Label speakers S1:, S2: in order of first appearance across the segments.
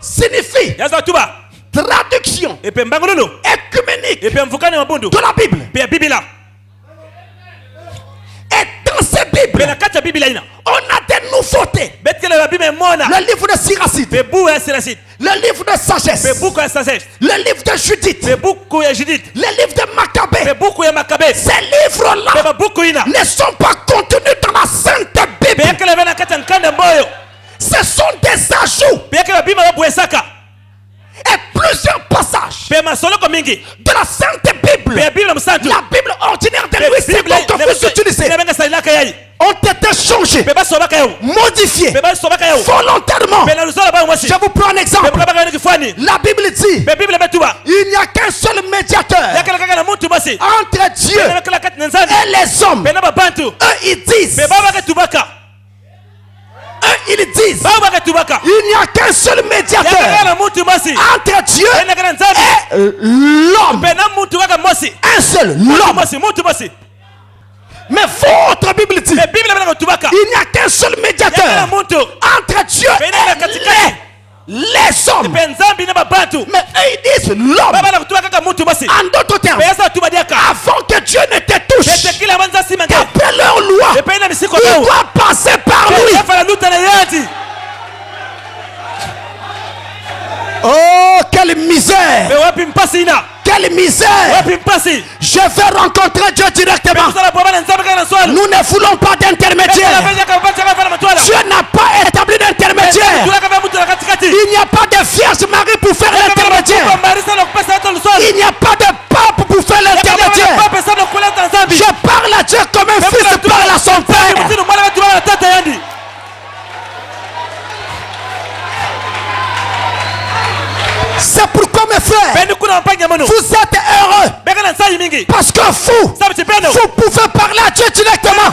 S1: signifie traduction écuménique de la Bible. Et dans cette Bible, on a des nouveautés. Le livre de Siracide, le livre de sagesse, le livre de Judith, le livre de Maccabée. Ces livres-là ne sont pas contenus dans la Sainte Bible. Ce sont des ajouts. Et plusieurs passages de la Sainte Bible, la Bible ordinaire de Louis II que vous utilisez, ont été changés, modifiés volontairement. Je vous prends un exemple. La Bible dit il n'y a qu'un seul médiateur entre Dieu et les hommes. Eux ils disent il n'y a qu'un seul médiateur entre Dieu et l'homme. Un seul, l'homme. Mais votre Bible dit il n'y a qu'un seul médiateur entre Dieu et les hommes. Mais ils disent l'homme. En d'autres termes, avant que Dieu ne te touche, d'après leur loi, il doit passer par lui. Oh, quelle misère! Quelle misère! Je vais rencontrer Dieu directement. Nous ne voulons pas d'intermédiaire. Dieu n'a pas établi d'intermédiaire. Il n'y a pas de Vierge Marie pour faire l'intermédiaire. Il n'y a pas de pape pour faire l'intermédiaire. Je parle à Dieu comme un fils parle à son père. C'est pourquoi mes frères, vous êtes heureux. Parce que vous pouvez parler à Dieu directement.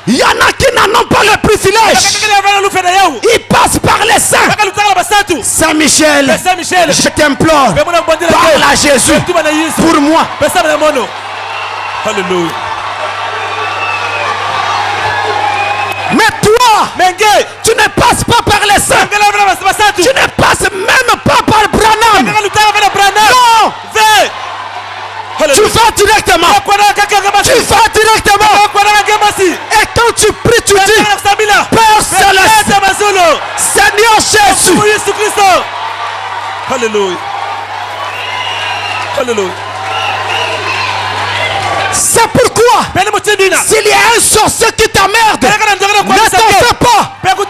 S1: Il y en a qui n'en ont pas le privilège. Ils passent par les saints. Saint-Michel, je t'implore, parle à Jésus pour moi.
S2: Alléluia.
S1: Mais toi, tu ne passes pas par les saints. Tu ne passes même pas par Branham. Non. Tu vas directement. Tu vas directement. Et quand tu pries, tu dis Père Céleste, Seigneur Jésus.
S2: Alléluia. Alléluia.
S1: C'est pourquoi s'il y a un sorcier qui t'emmerde, ne t'en fais pas. En toi,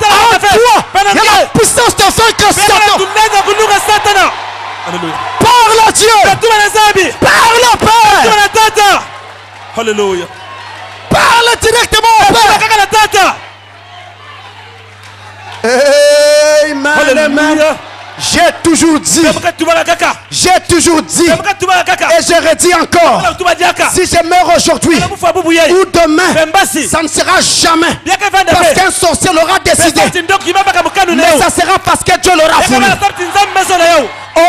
S1: il y a la puissance de vaincre Satan. Parle à Dieu. Parle au Père.
S2: Alléluia.
S1: Parle directement au Père. Amen. J'ai toujours dit, et je redis encore, si je meurs aujourd'hui ou demain, ça ne sera jamais parce qu'un sorcier l'aura décidé, mais ça sera parce que Dieu l'aura voulu.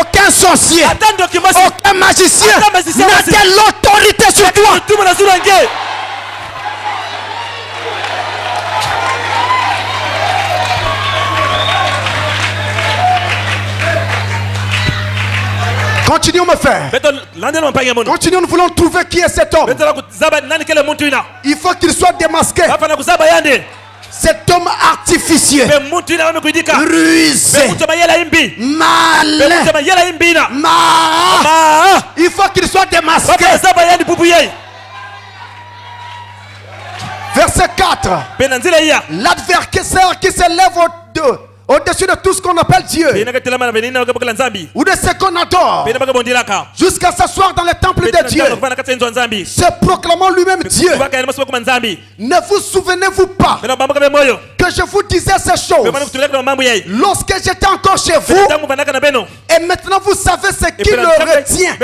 S1: Aucun sorcier, aucun magicien n'a de l'autorité sur toi. Continuons, mes frères. Continuons, nous voulons trouver qui est cet homme. Il faut qu'il soit démasqué. Cet homme artificieux, rusé, malin, il faut qu'il soit démasqué. Verset 4. L'adversaire qui s'élève au-dessus de tout ce qu'on appelle Dieu ou de ce qu'on adore jusqu'à s'asseoir dans le temple de Dieu, se proclamant lui-même Dieu. Ne vous souvenez-vous pas que je vous disais ces choses lorsque j'étais encore chez vous, et maintenant vous savez ce qui le retient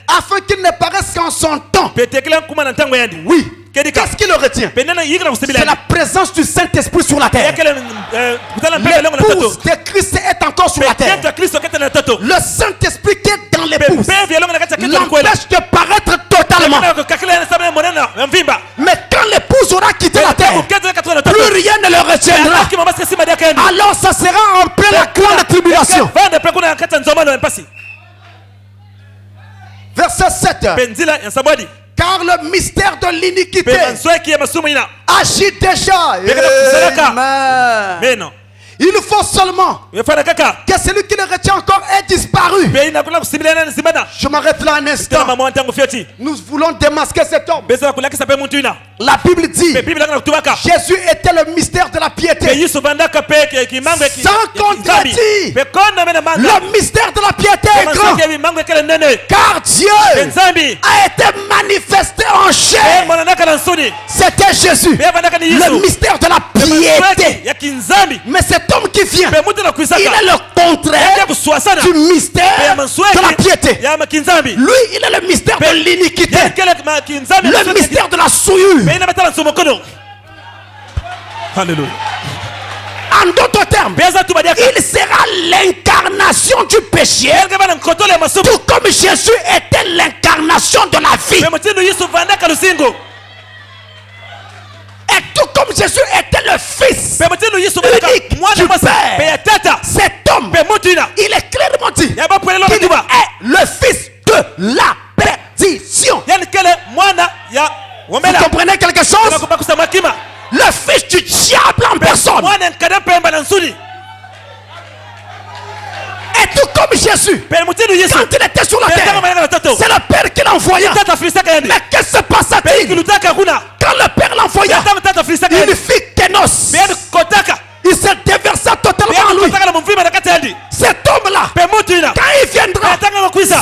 S1: afin qu'il ne paraisse qu'en son temps. Oui. Qu'est-ce qui le retient? C'est la présence du Saint-Esprit sur la terre. L'épouse de Christ est encore sur la terre. Le Saint-Esprit qui est dans l'épouse l'empêche de paraître totalement. Mais quand l'épouse aura quitté la terre, plus rien ne le retiendra. Alors ça sera en pleine la grande tribulation. Verset 7. Car le mystère de l'iniquité agit déjà. Amen. Il faut seulement que celui qui le retient encore ait disparu. Je m'arrête là un instant. Nous voulons démasquer cet homme. La Bible dit Jésus était le mystère de la piété. Sans contredit, le mystère de la piété est grand. Car Dieu a été manifesté en chair. C'était Jésus, le mystère de la piété. Mais cet homme qui vient, il est le contraire du mystère de la piété. Lui, il est le mystère de l'iniquité, le mystère de la souillure.
S2: Alléluia.
S1: En d'autres termes, il sera l'incarnation du péché, tout comme Jésus était l'incarnation de la vie. Et tout comme Jésus était le Fils unique du Père, cet homme, il est clairement dit qu'il est le Fils de la perdition. Vous comprenez quelque chose? Le fils du diable en personne. Et tout comme Jésus, quand il était sur la terre, c'est le Père qui l'envoya. Mais qu'est-ce qui se passa-t-il? Quand le Père l'envoya, il fit kénos. Il se déversa totalement en lui. Cet homme-là, quand il viendra,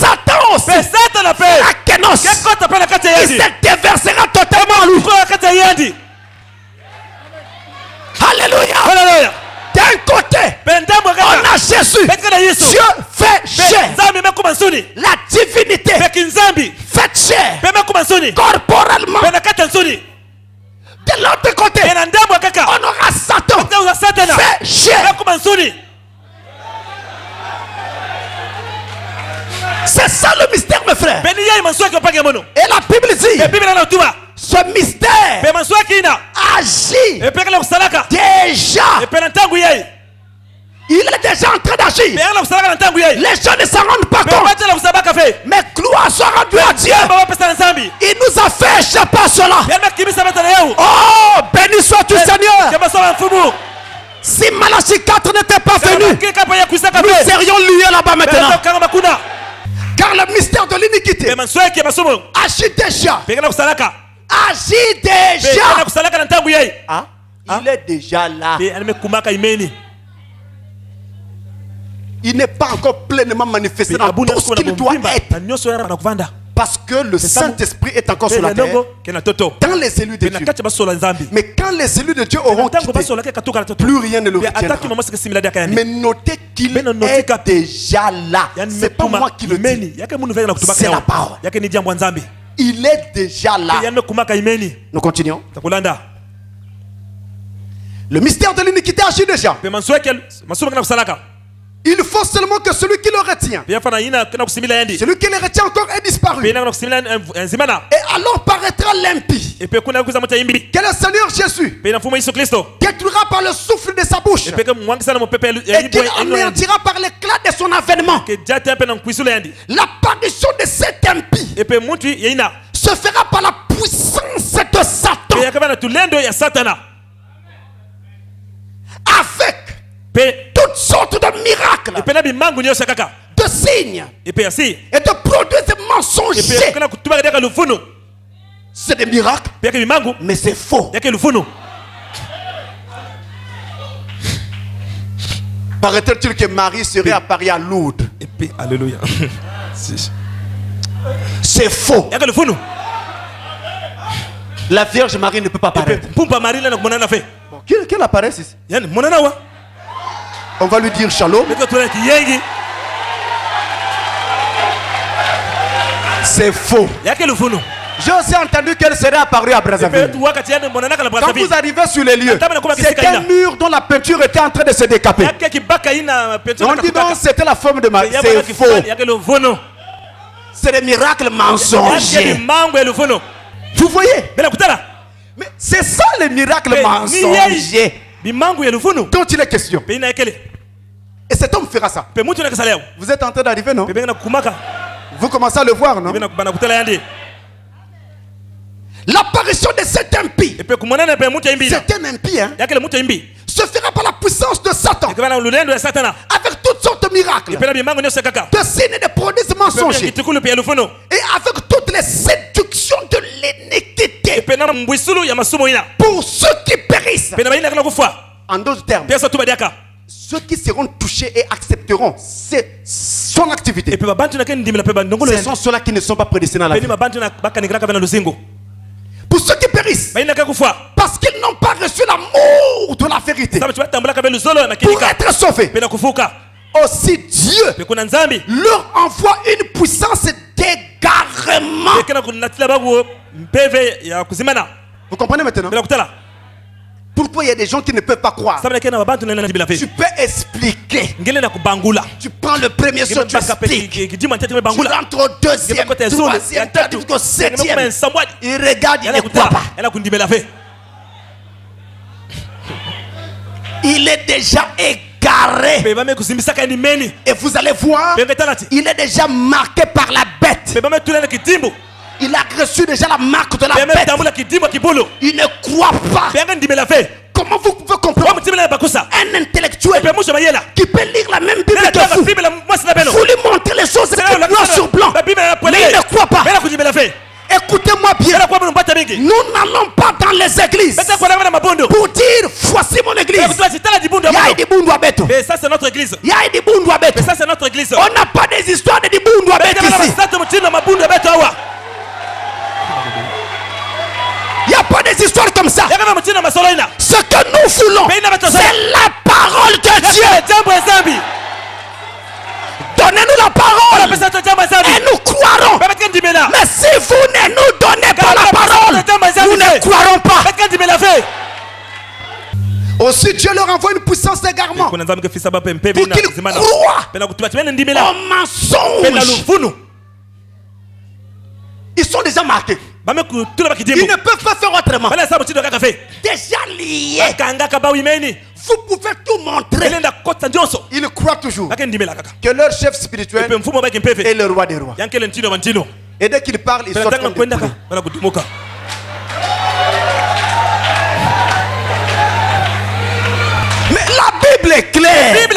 S1: Satan aussi fera kénos. Il se déversera totalement en lui. Alléluia. D'un côté, on a Jésus. Dieu fait chair. La divinité fait chair corporellement. De l'autre côté, on aura Satan fait chair. C'est ça le mystère, mes frères. Et la Bible dit ce mystère agit déjà. Il est déjà en train d'agir. Les gens ne s'en rendent pas compte. Mais gloire soit rendue à Dieu. Il nous a fait échapper à cela. Oh, béni sois-tu, Seigneur. Si Malachie 4 n'était pas venu, nous serions liés là-bas maintenant. Car le mystère de l'iniquité agit déjà. Agit déjà. Ah, il est déjà là. Il n'est pas encore pleinement manifesté dans tout ce qu'il doit être. Parce que le Saint-Esprit est encore sur la terre, dans les élus de Dieu. Mais quand les élus de Dieu auront quitté, plus rien ne le retiendra. Mais notez qu'il est déjà là. C'est pas moi qui le dis, c'est la parole. Il est déjà là. Nous continuons. Le mystère de l'iniquité agit déjà. Il faut seulement que celui qui le retient, celui qui le retient encore est disparu. Et alors paraîtra l'impie, que le Seigneur Jésus détruira par le souffle de sa bouche et qu'il anéantira par l'éclat de son avènement. L'apparition de cet impie se fera par la puissance de Satan, avec toutes sortes de miracles, de signes et de produits mensongers. C'est des miracles, mais c'est faux. Paraît-il que Marie serait apparue à Lourdes?
S2: Alléluia.
S1: C'est faux. La Vierge Marie ne peut pas paraître. Quelle apparaît ici? On va lui dire shalom. C'est faux. J'ai aussi entendu qu'elle serait apparue à Brazzaville. Quand vous arrivez sur les lieux, c'est un mur dont la peinture était en train de se décaper. On dit donc c'était la forme de Marie. C'est faux. C'est des miracles mensongers. Vous voyez? Mais c'est ça les miracles mensongers. dont il est question. Et cet homme fera ça. Vous êtes en train d'arriver, non? Vous commencez à le voir, non? L'apparition de cet impie, c'est un impie, hein? Se fera par la puissance de Satan, avec toutes sortes de miracles, de signes et de prodiges mensongers, et avec toutes les séductions de l'iniquité, pour ceux qui périssent. En d'autres termes, ceux qui seront touchés et accepteront son activité, ce sont ceux-là qui ne sont pas prédestinés à la vie. Pour ceux qui périssent, parce qu'ils n'ont pas reçu l'amour de la vérité, pour être sauvés, aussi Dieu leur envoie une puissance d'égarement. Vous comprenez maintenant? Pourquoi il y a des gens qui ne peuvent pas croire? Tu peux expliquer. Tu prends le premier saut, tu expliques. Tu rentres au deuxième, troisième, jusqu'au septième. Il regarde, il ne croit pas. Il est déjà égaré. Et vous allez voir, il est déjà marqué par la bête. Il a reçu déjà la marque de la bête. Il ne croit pas. Comment vous pouvez comprendre un intellectuel qui peut lire la même Bible que vous? Vous lui montrez les choses noir sur blanc, mais il ne croit pas. Écoutez-moi bien. Nous n'allons pas dans les églises pour dire voici mon église.
S2: Mais ça c'est notre église.
S1: Mais
S2: ça c'est notre église.
S1: On n'a pas des histoires de Dibundu Abet ici. Il n'y a pas des histoires comme ça. Ce que nous voulons, c'est la parole de Dieu. Donnez-nous la parole et nous croirons. Mais si vous ne nous donnez pas la parole, nous ne croirons pas. Aussi Dieu leur envoie une puissance d'égarement pour qu'ils croient au mensonge. Ils sont déjà marqués. Ils ne peuvent pas faire autrement. Déjà liés. Vous pouvez tout montrer. Ils croient toujours que leur chef spirituel est le roi des rois. Et dès qu'ils parlent, ils sortent comme des poulets. Mais la Bible est claire. Il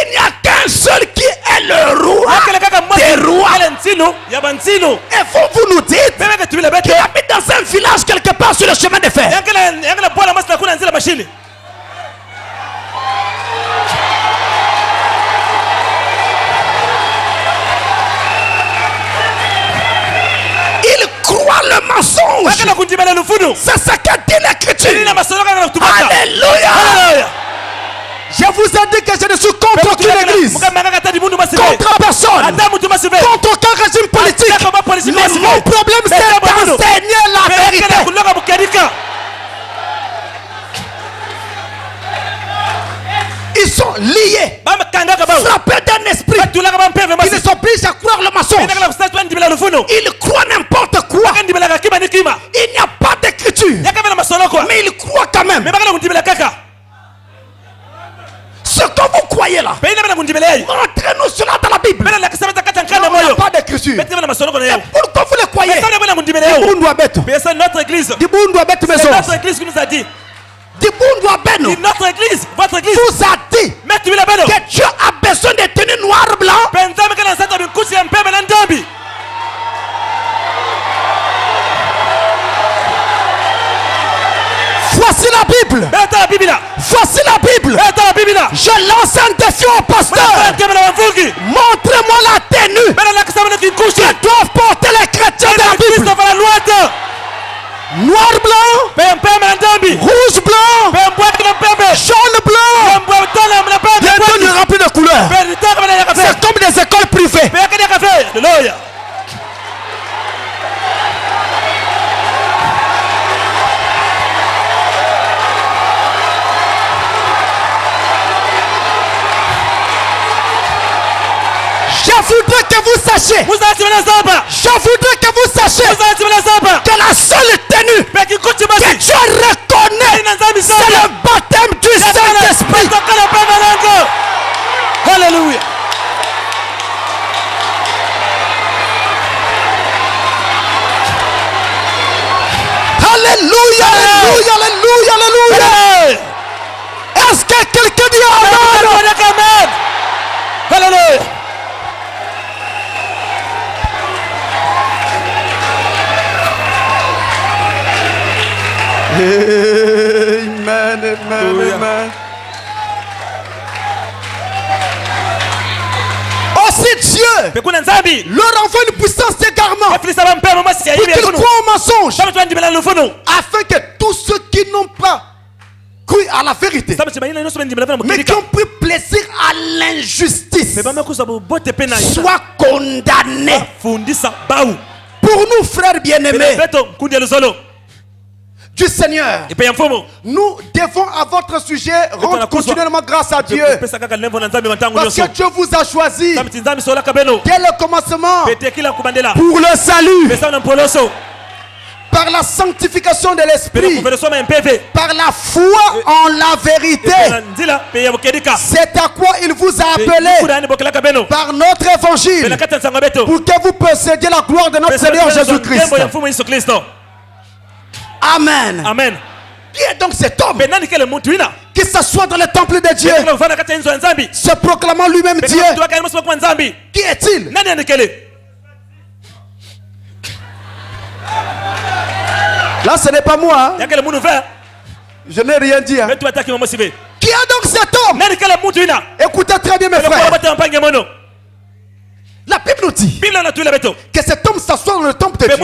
S1: n'y a qu'un seul qui est le roi des rois. Et vous nous dites qu'il habite dans un village quelque part sur le chemin de fer. Il croit le mensonge. C'est ce que dit l'Écriture. Alléluia. Je vous ai dit que je ne suis contre aucune église, contre personne, contre aucun régime politique. Mais mon problème c'est d'enseigner la vérité. Ils sont liés, frappés d'un esprit. Ils s'obligent à croire le mensonge. Ils croient n'importe quoi. Il n'y a pas d'écriture, mais ils croient quand même. Ce que vous croyez là, montrez-nous cela dans la Bible. Il n'y a pas d'écriture. Pourquoi vous le croyez?
S2: C'est notre église.
S1: C'est
S2: notre église qui nous a dit.
S1: Notre église, votre église vous a dit que Dieu a besoin de tenues noir blanc. Voici la Bible. Voici la Bible. Je lance un défi au pasteur. Montrez-moi la tenue que doivent porter les chrétiens de la Bible. Noir blanc, rouge blanc, jaune blanc, des tenues remplies de couleurs. C'est comme des écoles privées. Je voudrais que vous sachiez. Je voudrais que vous sachiez que la seule tenue que Dieu reconnaît, c'est le baptême Alléluia, alléluia, alléluia, alléluia. Est-ce que quelqu'un dit amen?
S2: Alléluia.
S1: Amen, amen, amen. Aussi Dieu leur envoie une puissance d'égarement pour qu'ils croient au mensonge, afin que tous ceux qui n'ont pas cru à la vérité mais qui ont pris plaisir à l'injustice soient condamnés. Pour nous, frères bien-aimés du Seigneur, nous devons à votre sujet rendre continuellement grâce à Dieu, parce que Dieu vous a choisi dès le commencement pour le salut, par la sanctification de l'esprit, par la foi en la vérité. C'est à quoi il vous a appelé par notre évangile, pour que vous possédiez la gloire de notre Seigneur Jésus-Christ. Amen.
S2: Amen.
S1: Qui est donc cet homme qui s'assoit dans le temple de Dieu, se proclamant lui-même Dieu? Qui est-il? Là, ce n'est pas moi. Hein? Je n'ai rien dit. Hein? Qui est donc cet homme? Écoutez très bien, mes frères. La Bible nous dit que cet homme s'assoit dans le temple de Dieu,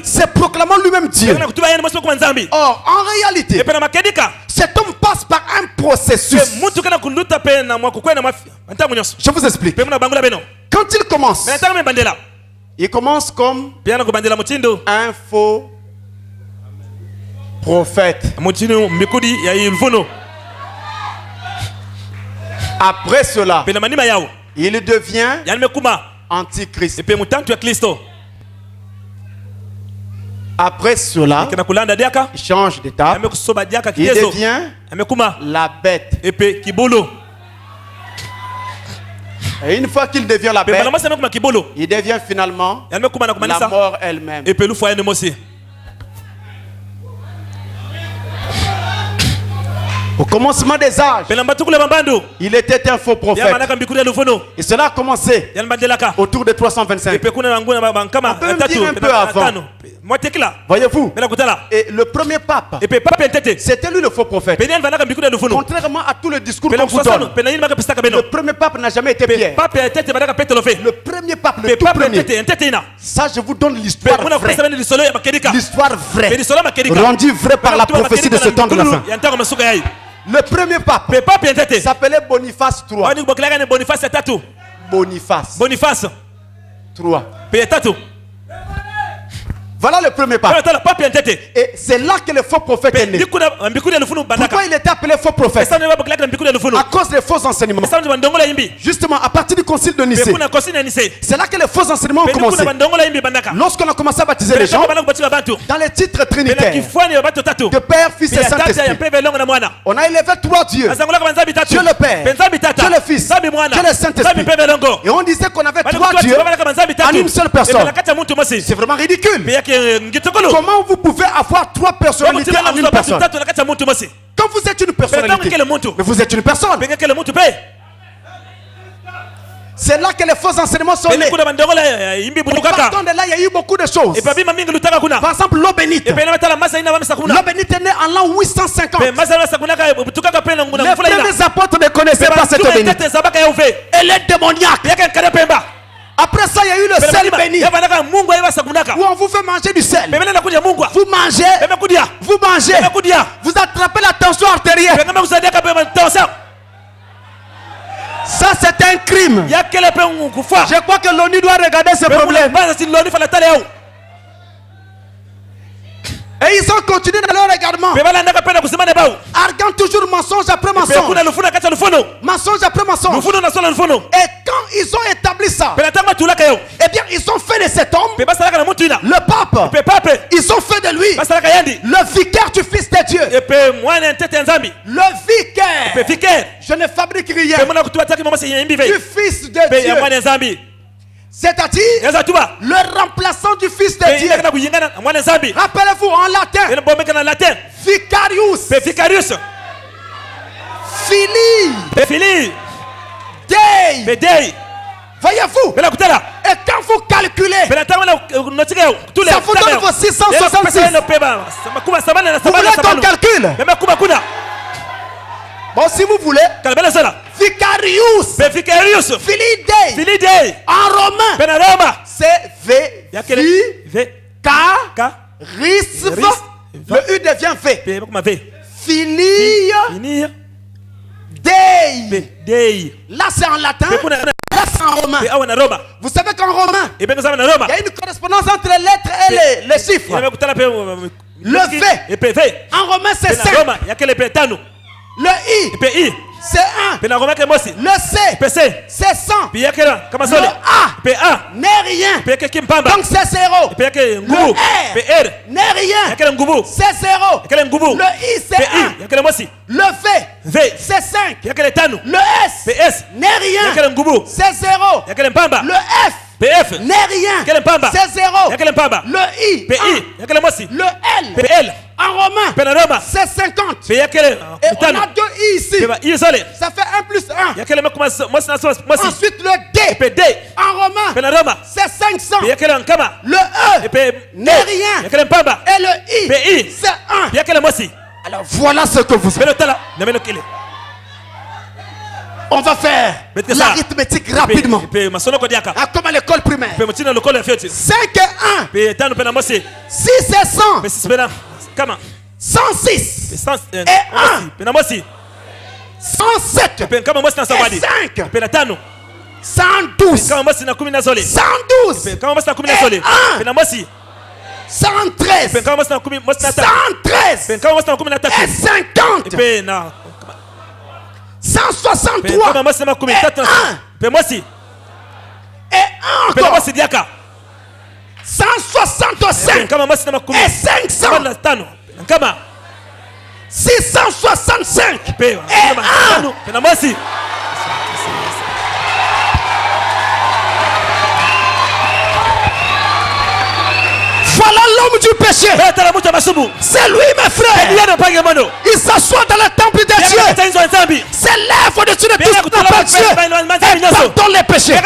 S1: se proclamant lui-même Dieu. Or, en réalité, cet homme passe par un processus. Je vous explique. Quand il commence comme un faux prophète. Après cela, il devient antichrist. Après cela, il change d'étape. Il devient la bête. Et une fois qu'il devient la bête, il devient finalement la mort elle-même. Au commencement des âges, il était un faux prophète. Et cela a commencé autour de 325. On peut me dire un peu avant. Voyez-vous, et le premier pape, c'était lui le faux prophète. Contrairement à tout le discours qu'on vous donne, le premier pape n'a jamais été Pierre. Le premier pape, le tout premier. Ça, je vous donne l'histoire vraie. L'histoire vraie, rendue vraie par la prophétie de ce temps de la fin. Le premier pape s'appelait Boniface III. Boniface III. Voilà le premier pape. Et c'est là que le faux prophète est né. Pourquoi il était appelé faux prophète? À cause des faux enseignements. Justement, à partir du concile de Nicée, c'est là que les faux enseignements ont commencé. Lorsqu'on a commencé à baptiser les gens dans les titres trinitaires de Père, Fils et Saint-Esprit, on a élevé trois dieux: Dieu le Père, Dieu le Fils, Dieu le Saint-Esprit. Et on disait qu'on avait trois dieux en une seule personne. C'est vraiment ridicule. Comment vous pouvez avoir trois personnalités en une personne? Quand vous êtes une personnalité, mais vous êtes une personne. C'est là que les faux enseignements sont nés. Partant de là, il y a eu beaucoup de choses. Par exemple, l'eau bénite. L'eau bénite est née en l'an 850. Les premiers apôtres ne connaissaient pas cette eau bénite. Elle est démoniaque. Après ça, il y a eu le sel béni, où on vous fait manger du sel. Vous mangez, vous attrapez la tension artérielle. Ça, c'est un crime. Je crois que l'ONU doit regarder ce problème. Et ils ont continué dans leur regardement, arguant toujours mensonge après mensonge. Mensonge après mensonge. Et quand ils ont établi ça, eh bien ils ont fait de cet homme le pape. Ils ont fait de lui le vicaire du Fils de Dieu. Le vicaire. Je ne fabrique rien. Du Fils de Dieu. C'est-à-dire le remplaçant du Fils de Dieu. Rappelez-vous en latin. Vicarius. Fili. Dei. Voyez-vous? Et quand vous calculez, ça vous donne vos 666. Vous voulez qu'on calcule? Bon, si vous voulez, Vicarius, Fili Dei, en romain, c'est Vicarisve. Le U devient V. Fili Dei. Là, c'est en latin. Là, c'est en romain. Vous savez qu'en romain, il y a une correspondance entre les lettres et les chiffres. Le V, en romain, c'est 5. Le I, c'est 1. Le C, c'est 100. Le A n'est rien. Donc c'est 0. Le R n'est rien. C'est 0. Le I, c'est 1. Le V, c'est 5. Le S n'est rien. C'est 0. Le F n'est rien. C'est 0. Le I, 1. Le L, en romain, c'est 50. Et on a 2 I ici. Ça fait 1 plus 1. Ensuite le D, en romain, c'est 500. Le E n'est rien. Et le I, c'est 1. Alors voilà ce que vous avez. On va faire l'arithmétique rapidement. Comme à l'école primaire. 5 et 1. 6 et 100. 106 et 1. 107 et 5. 112. 112 et 1. 113. 113 et 50. 163 et 1. Et 1 encore. 165 et 500. 665 et 1. Voilà l'homme du péché. C'est lui, mes frères. Il s'assoit dans le temple de Dieu. S'élève au-dessus de tout ce qu'on appelle Dieu. Et pardonne les péchés.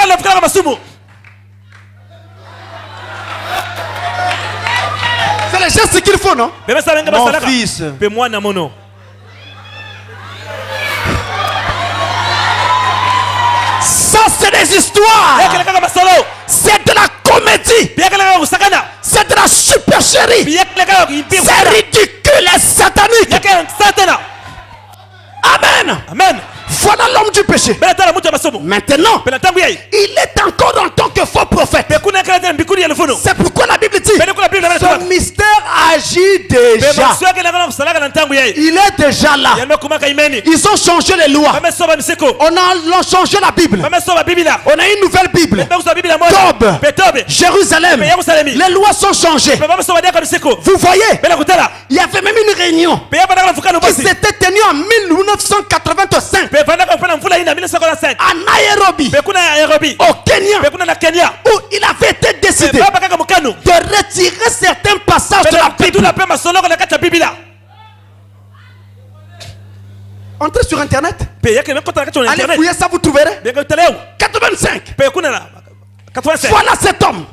S1: C'est le geste qu'il faut, non? Mon fils. Ça, c'est des histoires. C'est de la comédie. C'est de la supercherie. C'est ridicule et satanique. Amen. Voilà l'homme du péché. Maintenant, il est encore en tant que faux prophète. C'est pourquoi la Bible dit ce mystère agit déjà. Il est déjà là. Ils ont changé les lois. On a changé la Bible. On a une nouvelle Bible. Tob, Jérusalem. Les lois sont changées. Vous voyez, il y avait même une réunion qui s'était tenue en 1985 à Nairobi, au Kenya, où il avait été décidé de retirer certains passages de la Bible. Entrez sur internet, allez fouiller ça, vous trouverez. 85. Voilà cet homme.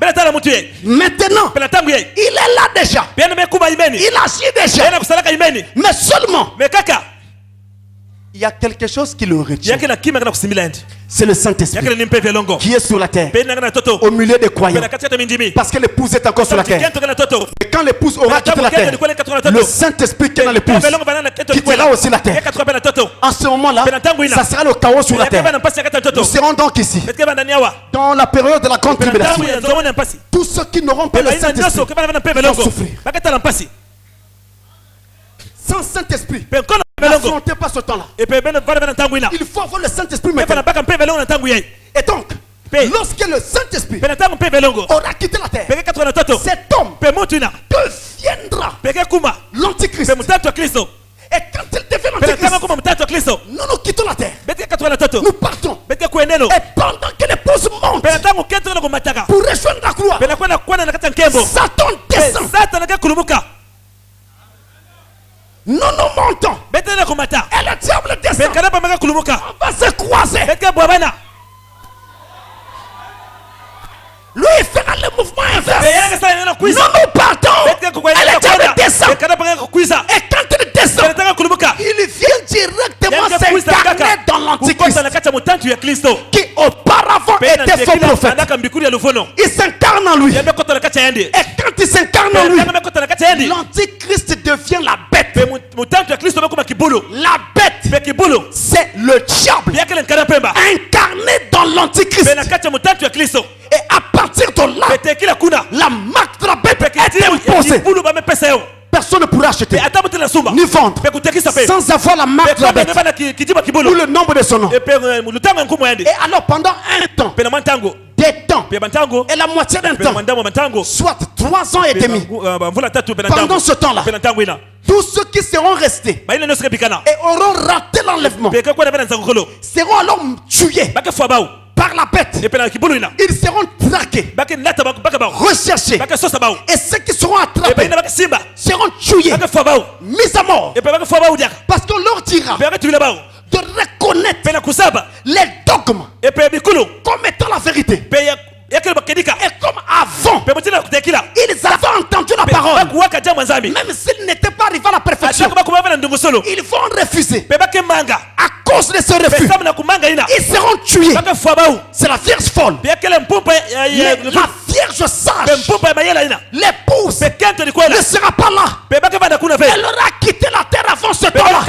S1: Maintenant, il est là déjà. Il agit déjà. Mais seulement, il y a quelque chose qui le retient. C'est le Saint-Esprit qui est sur la terre, au milieu des croyants. Parce que l'épouse est encore sur la terre. Et quand l'épouse aura quitté la terre, le Saint-Esprit qui est dans l'épouse quittera aussi la terre. En ce moment-là, ça sera le chaos sur la terre. Nous serons donc ici, dans la période de la grande tribulation. Tous ceux qui n'auront pas le Saint-Esprit vont souffrir. Sans Saint-Esprit, n'affrontez pas ce temps-là. Il faut avoir le Saint-Esprit maintenant. Et donc, lorsque le Saint-Esprit aura quitté la terre, cet homme deviendra l'Antichrist. Et quand il devient l'Antichrist, nous quittons la terre. Nous partons. Et pendant que l'épouse monte, Satan descend. Nous montons. Et le diable descend. On va se croiser. Lui il fera le mouvement inverse. Nous partons. Et le diable descend. Et quand il descend, il vient directement s'incarner dans l'Antichrist qui auparavant était faux prophète. Il s'incarne en lui. Et quand il s'incarne en lui, l'Antichrist devient la bête. La bête, c'est le diable incarné dans l'Antichrist. Et à partir de là, la marque de la bête est imposée. Personne ne pourra acheter ni vendre sans avoir la marque de la bête ou le nombre de son nom. Et alors pendant un temps, des temps et la moitié d'un temps, soit 3 ans et demi, pendant ce temps-là, tous ceux qui seront restés et auront raté l'enlèvement seront alors tués par la bête. Ils seront traqués, recherchés, et ceux qui seront attrapés seront tués, mis à mort, parce qu'on leur dira de reconnaître les dogmes comme étant la vérité. Et comme avant, ils avaient entendu la parole, même s'ils n'étaient pas arrivés à la perfection, ils vont refuser. À cause de ce refus, ils seront tués. C'est la vierge folle. Mais la vierge sage, l'épouse, ne sera pas là. Elle aura quitté la terre avant ce temps-là.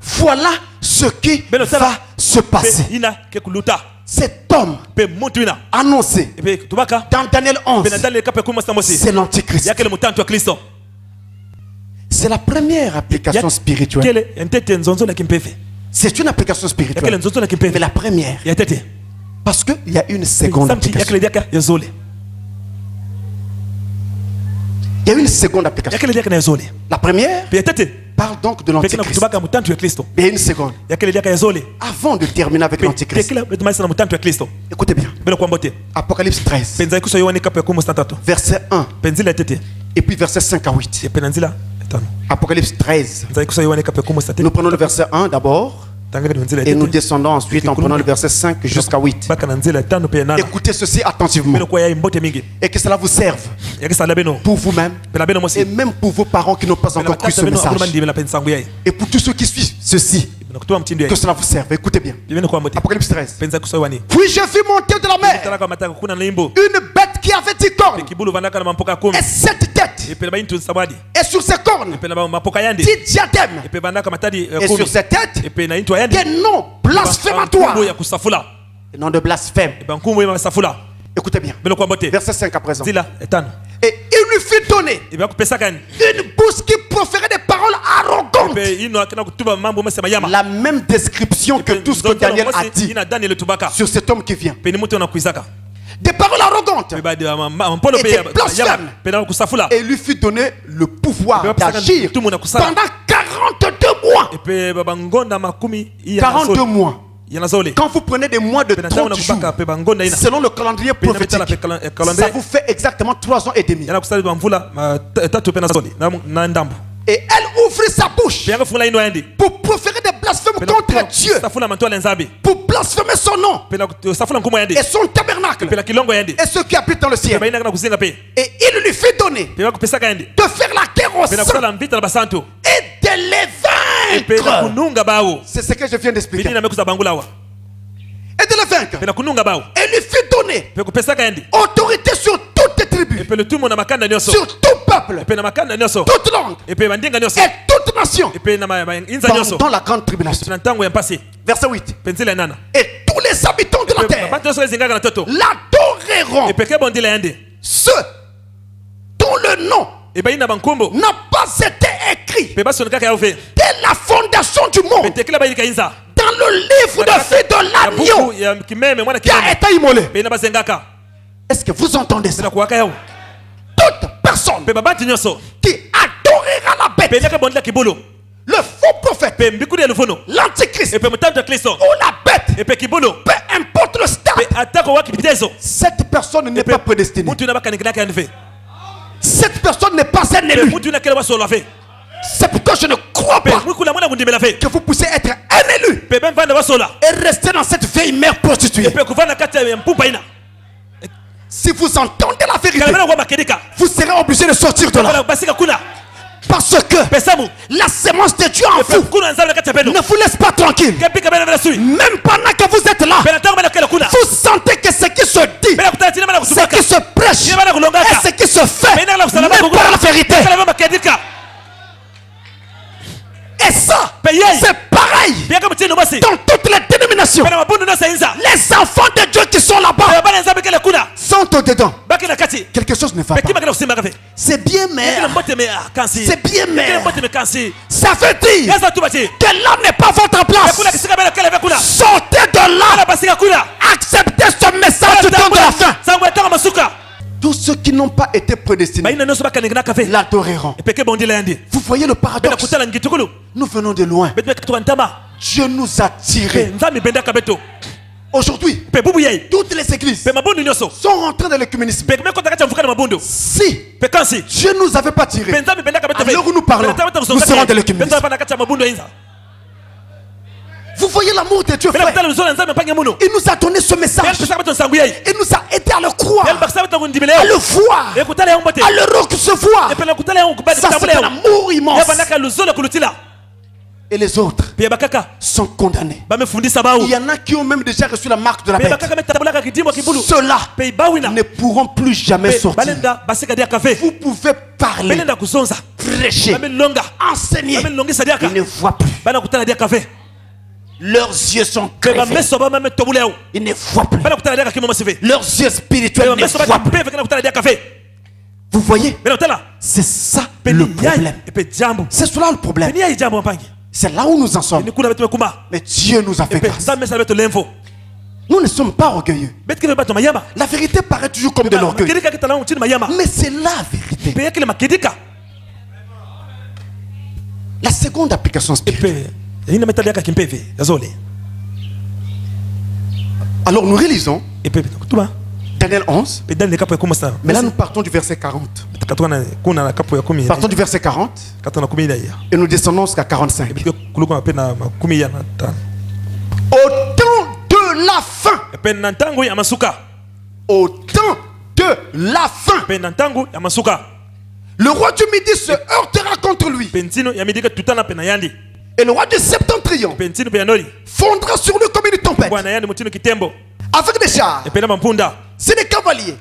S1: Voilà ce qui va se passer. Cet homme annoncé dans Daniel 11, c'est l'Antichrist. C'est la première application spirituelle. C'est une application spirituelle, mais la première. Parce qu'il y a une seconde application. Il y a une seconde application. La première parle donc de l'Antichrist. Mais il y a une seconde. Avant de terminer avec l'Antichrist, écoutez bien. Apocalypse 13, verset 1, et puis verset 5 à 8. Apocalypse 13. Nous prenons le verset 1 d'abord. Et nous descendons ensuite en prenant le verset 5 jusqu'à 8. Écoutez ceci attentivement. Et que cela vous serve pour vous-même et même pour vos parents qui n'ont pas encore cru ce message. Et pour tous ceux qui suivent ceci, que cela vous serve. Écoutez bien. Apocalypse 13. Puis j'ai vu monter de la mer une bête qui avait 10 cornes et 7 têtes. Et sur ses cornes 10 diadèmes. Et sur ses têtes des noms blasphématoires. Des noms de blasphème. Écoutez bien. Verset 5 à présent. Et il lui fit donner une bouche qui proférait des paroles arrogantes. La même description que tout ce que Daniel a dit sur cet homme qui vient. Des paroles arrogantes et des blasphèmes. Et il lui fit donner le pouvoir d'agir pendant 42 mois. 42 mois. Quand vous prenez des mois de 30 jours, selon le calendrier prophétique, ça vous fait exactement 3 ans et demi. Et elle ouvrit sa bouche pour proférer des blasphèmes contre Dieu, pour blasphémer son nom et son tabernacle et ceux qui habitent dans le ciel. Et il lui fit donner de faire la guerre aux saints et de les vaincre. C'est ce que je viens d'expliquer. Et de les vaincre. Et lui fit donner autorité sur toutes les tribus, sur tout peuple, toute langue et toute nation pendant la grande tribulation. Verset 8. Et tous les habitants de la terre l'adoreront, ceux dont le nom n'a pas été écrit dès la fondation du monde dans le livre de vie de l'agneau qui a été immolé. Est-ce que vous entendez ça? Toute personne qui adorera la bête, le faux prophète, l'antichrist ou la bête, peu importe le stade cette personne n'est pas prédestinée. Cette personne n'est pas un élu. C'est pourquoi je ne crois pas que vous puissiez être un élu et rester dans cette vieille mère prostituée. Si vous entendez la vérité, vous serez obligé de sortir de là. Parce que la sémence de Dieu en vous ne vous laisse pas tranquille. Même pendant que vous êtes là, vous sentez que ce qui se dit, ce qui se prêche et ce qui se fait n'est pas la vérité. Et ça, c'est pareil dans toutes les dénominations. Les enfants de Dieu qui sont là-bas sont au-dedans. Quelque chose ne va pas. C'est bien, mais c'est bien, mais ça veut dire que là n'est pas votre place. Sortez de là. Acceptez ce message du temps de la fin. Tous ceux qui n'ont pas été prédestinés l'adoreront. Vous voyez le paradoxe? Nous venons de loin. Dieu nous a tirés. Aujourd'hui, toutes les églises sont rentrées dans l'écuménisme. Si Dieu ne nous avait pas tirés, à l'heure où nous parlons, nous serons dans l'écuménisme. Vous voyez l'amour de Dieu, frère. Il nous a donné ce message. Il nous a aidé à le croire, à le voir, à le recevoir. Ça, c'est un amour immense. Et les autres sont condamnés. Il y en a qui ont même déjà reçu la marque de la bête. Ceux-là ne pourront plus jamais sortir. Vous pouvez parler, prêcher, enseigner. Ils ne voient plus. Leurs yeux sont crevés. Ils ne voient plus. Leurs yeux spirituels ne voient plus. Vous voyez? C'est ça le problème. C'est cela le problème. C'est là où nous en sommes. Mais Dieu nous a fait grâce. Nous ne sommes pas orgueilleux. La vérité paraît toujours comme de l'orgueil. Mais c'est la vérité. La seconde application spirituelle. Alors nous relisons Daniel 11. Mais là nous partons du verset 40. Partons du verset 40 et nous descendons jusqu'à 45. Au temps de la fin. Au temps de la fin. Le roi du Midi se heurtera contre lui. Et le roi du Septentrion fondra sur lui comme une tempête. Avec des chars, c'est des cavaliers.